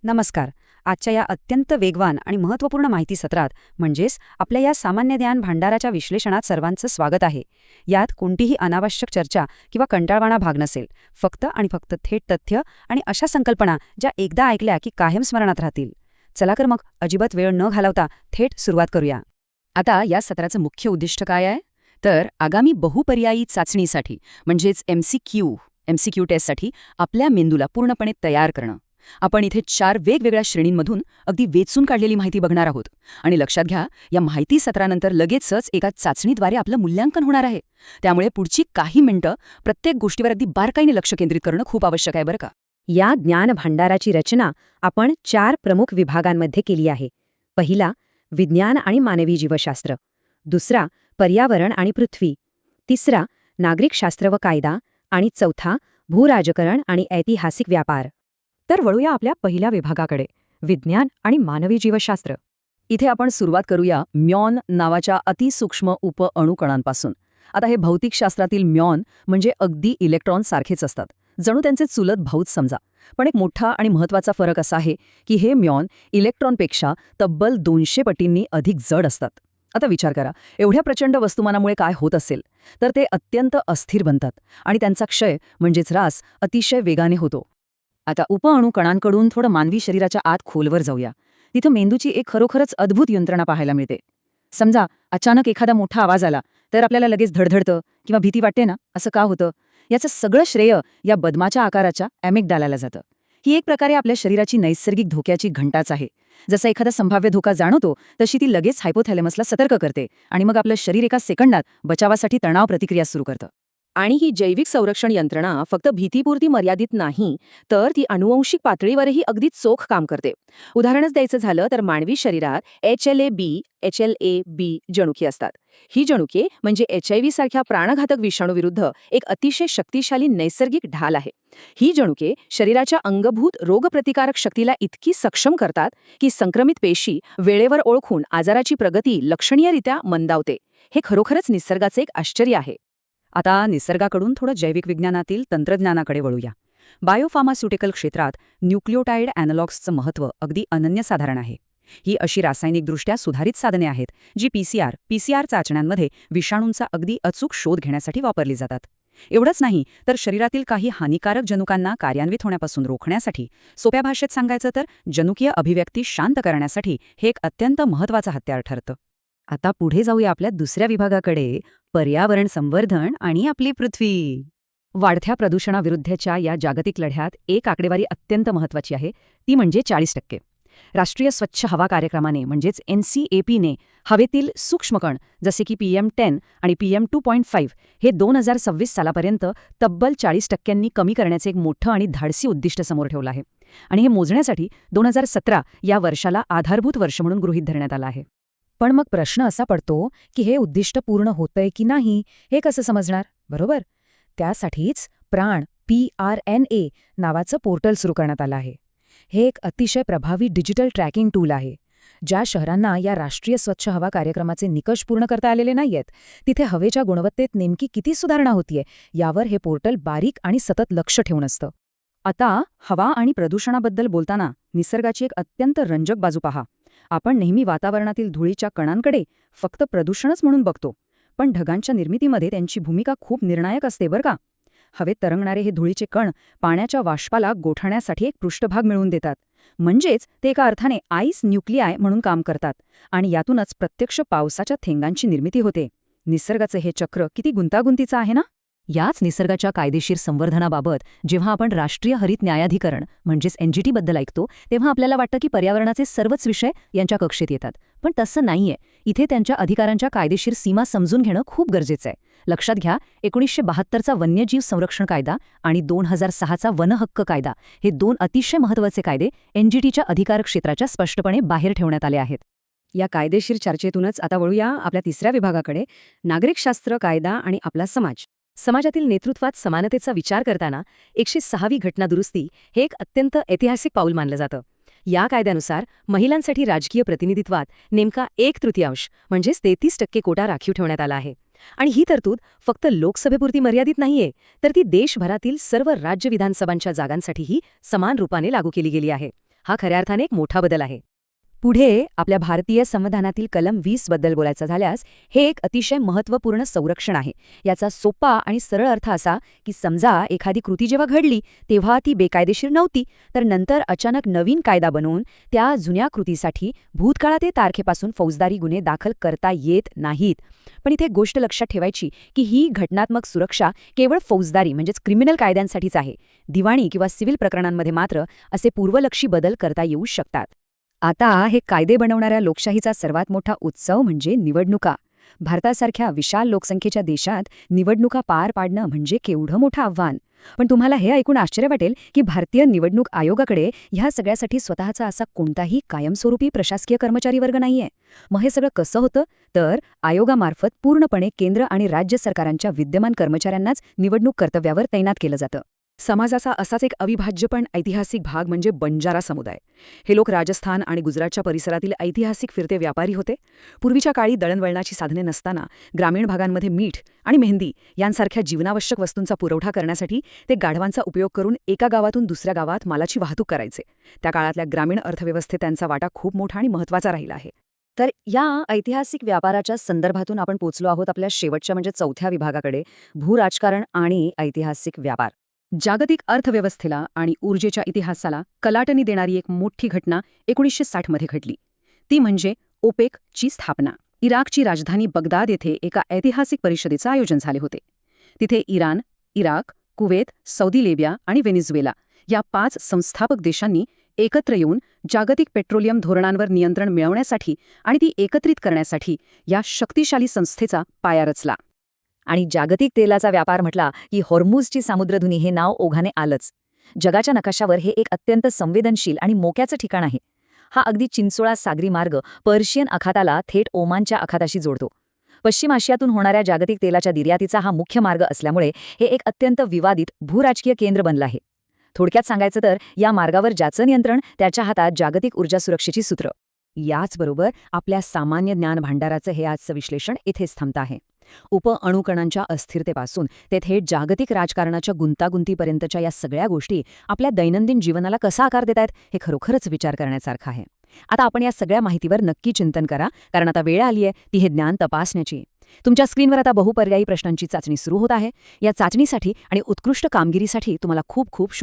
नमस्कार. आजच्या या अत्यंत वेगवान आणि महत्त्वपूर्ण माहिती सत्रात म्हणजेच आपल्या या सामान्य ज्ञान भांडाराच्या विश्लेषणात सर्वांचं स्वागत आहे. यात कोणतीही अनावश्यक चर्चा किंवा कंटाळवाणा भाग नसेल. फक्त आणि फक्त थेट तथ्य आणि अशा संकल्पना ज्या एकदा ऐकल्या की कायम स्मरणात राहतील. चला तर मग अजिबात वेळ न घालवता थेट सुरुवात करूया. आता या सत्राचं मुख्य उद्दिष्ट काय आहे? तर आगामी बहुपर्यायी चाचणीसाठी म्हणजेच एमसीक्यू टेस्टसाठी आपल्या मेंदूला पूर्णपणे तयार करणं. आपण इथे 4 वेगवेगळ्या श्रेणींमधून अगदी वेचून काढलेली माहिती बघणार आहोत. आणि लक्षात घ्या, या माहिती सत्रानंतर लगेचच एका चाचणीद्वारे आपलं मूल्यांकन होणार आहे. त्यामुळे पुढची काही मिनिटं प्रत्येक गोष्टीवर अगदी बारकाईने लक्ष केंद्रित करणं खूप आवश्यक आहे बरं का. या ज्ञान भांडाराची रचना आपण 4 प्रमुख विभागांमध्ये केली आहे. पहिला, विज्ञान आणि मानवी जीवशास्त्र. दुसरा, पर्यावरण आणि पृथ्वी. तिसरा, नागरिकशास्त्र व कायदा. आणि चौथा, भूराजकारण आणि ऐतिहासिक व्यापार. तर वळूया आपल्या पहिल्या विभागाकडे, विज्ञान आणि मानवी जीवशास्त्र. इथे आपण सुरुवात करूया म्यॉन नावाच्या अतिसूक्ष्म उपअणुकणांपासून. आता हे भौतिकशास्त्रातील म्यॉन म्हणजे अगदी इलेक्ट्रॉनसारखेच असतात, जणू त्यांचे चुलत भाऊच समजा. पण एक मोठा आणि महत्त्वाचा फरक असा आहे की हे म्यॉन इलेक्ट्रॉनपेक्षा तब्बल 200 पटींनी अधिक जड असतात. आता विचार करा, एवढ्या प्रचंड वस्तुमानामुळे काय होत असेल? तर ते अत्यंत अस्थिर बनतात आणि त्यांचा क्षय म्हणजेच ऱ्हास अतिशय वेगाने होतो. आता उपअणुकणांकडून थोडं मानवी शरीराच्या आत खोलवर जाऊया. तिथं मेंदूची एक खरोखरच अद्भुत यंत्रणा पाहायला मिळते. समजा अचानक एखादा मोठा आवाज आला तर आपल्याला लगेच धडधडतं किंवा भीती वाटते ना. असं का होतं? याचं सगळं श्रेय या बदमाच्या आकाराच्या ॲमिग्डालाला जातं. ही एक प्रकारे आपल्या शरीराची नैसर्गिक धोक्याची घंटाच आहे. जसा एखादा संभाव्य धोका जाणवतो तशी ती लगेच हायपोथॅलेमसला सतर्क करते आणि मग आपलं शरीर एका सेकंदात बचावासाठी तणाव प्रतिक्रिया सुरू करतं. आणि ही जैविक संरक्षण यंत्रणा फक्त भीतीपुरती मर्यादित नाही, तर ती अनुवंशिक पातळीवरही अगदी चोख काम करते. उदाहरणच द्यायचं झालं तर मानवी शरीरात HLA-B जनुके असतात. ही जनुके म्हणजे HIV सारख्या प्राणघातक विषाणूविरुद्ध एक अतिशय शक्तिशाली नैसर्गिक ढाल आहे. ही जनुके शरीराच्या अंगभूत रोगप्रतिकारक शक्तीला इतकी सक्षम करतात की संक्रमित पेशी वेळेवर ओळखून आजाराची प्रगती लक्षणीयरित्या मंदावते. हे खरोखरच निसर्गाचे एक आश्चर्य आहे. आता निसर्गाकडून थोडं जैविक विज्ञानातील तंत्रज्ञानाकडे वळूया. बायोफार्मास्युटिकल क्षेत्रात न्यूक्लिओटाइड ॲनालॉग्सचं महत्त्व अगदी अनन्यसाधारण आहे. ही अशी रासायनिकदृष्ट्या सुधारित साधने आहेत जी पीसीआर चाचण्यांमध्ये विषाणूंचा अगदी अचूक शोध घेण्यासाठी वापरली जातात. एवढंच नाही तर शरीरातील काही हानिकारक जनुकांना कार्यान्वित होण्यापासून रोखण्यासाठी, सोप्या भाषेत सांगायचं तर जनुकीय अभिव्यक्ती शांत करण्यासाठी हे एक अत्यंत महत्त्वाचं हत्यार ठरतं. आता पुढे जाऊया आपल्या दुसऱ्या विभागाकडे, पर्यावरण संवर्धन आणि आपली पृथ्वी. वाढत्या प्रदूषणाविरुद्धच्या या जागतिक लढ्यात एक आकडेवारी अत्यंत महत्त्वाची आहे, ती म्हणजे 40%. राष्ट्रीय स्वच्छ हवा कार्यक्रमाने म्हणजेच NCAPने हवेतील सूक्ष्मकण जसे की PM10 आणि PM2.5 हे 2026 सालापर्यंत तब्बल 40% कमी करण्याचे एक मोठं आणि धाडसी उद्दिष्ट समोर ठेवलं आहे. आणि हे मोजण्यासाठी 2017 या वर्षाला आधारभूत वर्ष म्हणून गृहीत धरण्यात आलं आहे. पण मग प्रश्न असा पडतो की हे उद्दिष्ट पूर्ण होतंय की नाही, हे कसं समजणार? बरोबर, त्यासाठीच प्राण PRNA नावाचं पोर्टल सुरू करण्यात आलं आहे. हे एक अतिशय प्रभावी डिजिटल ट्रॅकिंग टूल आहे. ज्या शहरांना या राष्ट्रीय स्वच्छ हवा कार्यक्रमाचे निकष पूर्ण करता आलेले नाहीयेत, तिथे हवेच्या गुणवत्तेत नेमकी किती सुधारणा होतीये यावर हे पोर्टल बारीक आणि सतत लक्ष ठेवून असतं. आता हवा आणि प्रदूषणाबद्दल बोलताना निसर्गाची एक अत्यंत रंजक बाजू पहा. आपण नेहमी वातावरणातील धुळीच्या कणांकडे फक्त प्रदूषणच म्हणून बघतो, पण ढगांच्या निर्मितीमध्ये त्यांची भूमिका खूप निर्णायक असते बरं का. हवेत तरंगणारे हे धुळीचे कण पाण्याच्या वाष्पाला गोठवण्यासाठी एक पृष्ठभाग मिळवून देतात. म्हणजेच ते एका अर्थाने आईस न्यूक्लिआय म्हणून काम करतात आणि यातूनच प्रत्यक्ष पावसाच्या थेंगांची निर्मिती होते. निसर्गाचं हे चक्र किती गुंतागुंतीचं आहे ना. याच निसर्गाच्या कायदेशीर संवर्धनाबाबत जेव्हा आपण राष्ट्रीय हरित न्यायाधिकरण म्हणजेच NGT बद्दल ऐकतो, तेव्हा आपल्याला वाटतं की पर्यावरणाचे सर्वच विषय यांच्या कक्षेत येतात. पण तसं नाहीये. इथे त्यांच्या अधिकारांच्या कायदेशीर सीमा समजून घेणं खूप गरजेचं आहे. लक्षात घ्या, 1972चा वन्यजीव संरक्षण कायदा आणि 2006चा वन हक्क कायदा हे 2 अतिशय महत्त्वाचे कायदे NGTच्या अधिकार क्षेत्राच्या स्पष्टपणे बाहेर ठेवण्यात आले आहेत. या कायदेशीर चर्चेतूनच आता वळूया आपल्या तिसऱ्या विभागाकडे, नागरिकशास्त्र, कायदा आणि आपला समाज. समाजातील नेतृत्वात समानतेचा विचार करताना 106वी घटना दुरुस्ती हे एक अत्यंत ऐतिहासिक पाऊल मानलं जातं. या कायद्यानुसार महिलांसाठी राजकीय प्रतिनिधित्वात नेमका 1/3 म्हणजेच 33% कोटा राखीव ठेवण्यात आला आहे. आणि ही तरतूद फक्त लोकसभेपुरती मर्यादित नाहीये, तर ती देशभरातील सर्व राज्य विधानसभांच्या जागांसाठीही समान रूपाने लागू केली गेली आहे. हा खऱ्या अर्थाने एक मोठा बदल आहे. पुढे आपल्या भारतीय संविधानातील कलम 20 बद्दल बोलायचं झाल्यास हे एक अतिशय महत्त्वपूर्ण संरक्षण आहे. याचा सोपा आणि सरळ अर्थ असा की समजा एखादी कृती जेव्हा घडली तेव्हा ती बेकायदेशीर नव्हती, तर नंतर अचानक नवीन कायदा बनवून त्या जुन्या कृतीसाठी भूतकाळातील तारखेपासून फौजदारी गुन्हे दाखल करता येत नाहीत. पण इथे एक गोष्ट लक्षात ठेवायची की ही घटनात्मक सुरक्षा केवळ फौजदारी म्हणजेच क्रिमिनल कायद्यांसाठीच आहे. दिवाणी किंवा सिव्हिल प्रकरणांमध्ये मात्र असे पूर्वलक्षी बदल करता येऊ शकतात. आता हे कायदे बनवणाऱ्या लोकशाहीचा सर्वात मोठा उत्सव म्हणजे निवडणुका. भारतासारख्या विशाल लोकसंख्येच्या देशात निवडणुका पार पाडणं म्हणजे केवढं मोठं आव्हान. पण तुम्हाला हे ऐकून आश्चर्य वाटेल की भारतीय निवडणूक आयोगाकडे ह्या सगळ्यासाठी स्वतःचा असा कोणताही कायमस्वरूपी प्रशासकीय कर्मचारी वर्ग नाहीये. मग हे सगळं कसं होतं? तर आयोगामार्फत पूर्णपणे केंद्र आणि राज्य सरकारांच्या विद्यमान कर्मचाऱ्यांनाच निवडणूक कर्तव्यावर तैनात केलं जातं. समाजाचा असाच एक अविभाज्य पण ऐतिहासिक भाग म्हणजे बंजारा समुदाय. हे लोक राजस्थान आणि गुजरातच्या परिसरातील ऐतिहासिक फिरते व्यापारी होते. पूर्वीच्या काळी दळणवळणाची साधने नसताना ग्रामीण भागांमध्ये मीठ आणि मेहंदी यांसारख्या जीवनावश्यक वस्तूंचा पुरवठा करण्यासाठी ते गाढवांचा उपयोग करून एका गावातून दुसऱ्या गावात मालाची वाहतूक करायचे. त्या काळातल्या ग्रामीण अर्थव्यवस्थेत त्यांचा वाटा खूप मोठा आणि महत्त्वाचा राहिला आहे. तर या ऐतिहासिक व्यापाराच्या संदर्भातून आपण पोचलो आहोत आपल्या शेवटच्या म्हणजे चौथ्या विभागाकडे, भूराजकारण आणि ऐतिहासिक व्यापार. जागतिक अर्थव्यवस्थेला आणि ऊर्जेच्या इतिहासाला कलाटणी देणारी एक मोठी घटना 1960 मध्ये घडली. ती म्हणजे ओपेकची स्थापना. इराकची राजधानी बगदाद येथे एका ऐतिहासिक परिषदेचं आयोजन झाले होते. तिथे Iran, Iraq, Kuwait, Saudi Arabia आणि व्हेनेझुएला या 5 संस्थापक देशांनी एकत्र येऊन जागतिक पेट्रोलियम धोरणांवर नियंत्रण मिळवण्यासाठी आणि ती एकत्रित करण्यासाठी या शक्तिशाली संस्थेचा पाया रचला. आणि जागतिक तेलाचा व्यापार म्हटला की हॉर्मुझची सामुद्रधुनी हे नाव ओघाने आलंच. जगाच्या नकाशावर हे एक अत्यंत संवेदनशील आणि मोक्याचं ठिकाण आहे. हा अगदी चिंचोळा सागरी मार्ग पर्शियन आखाताला थेट ओमानच्या आखाताशी जोडतो. पश्चिम आशियातून होणाऱ्या जागतिक तेलाच्या निर्यातीचा हा मुख्य मार्ग असल्यामुळे हे एक अत्यंत विवादित भूराजकीय केंद्र बनलं आहे. थोडक्यात सांगायचं तर या मार्गावर ज्याचं नियंत्रण त्याच्या हातात जागतिक ऊर्जा सुरक्षेची सूत्र. याचबरोबर आपल्या सामान्य ज्ञान भांडाराचं हे आजचं विश्लेषण इथेच थांबत आहे. उपअणुकणांच्या अस्थिरतेपासून ते थेट जागतिक राजकारणाच्या गुंतागुंतीपर्यंतच्या या सगळ्या गोष्टी आपल्या दैनंदिन जीवनाला कसा आकार देत आहेत हे खरोखरच विचार करण्यासारखं आहे. आता आपण या सगळ्या माहितीवर नक्की चिंतन करा, कारण आता वेळ आली आहे ती हे ज्ञान तपासण्याची. तुमच्या स्क्रीनवर आता बहुपर्यायी प्रश्नांची चाचणी सुरू होत आहे. या चाचणीसाठी आणि उत्कृष्ट कामगिरीसाठी तुम्हाला खूप खूप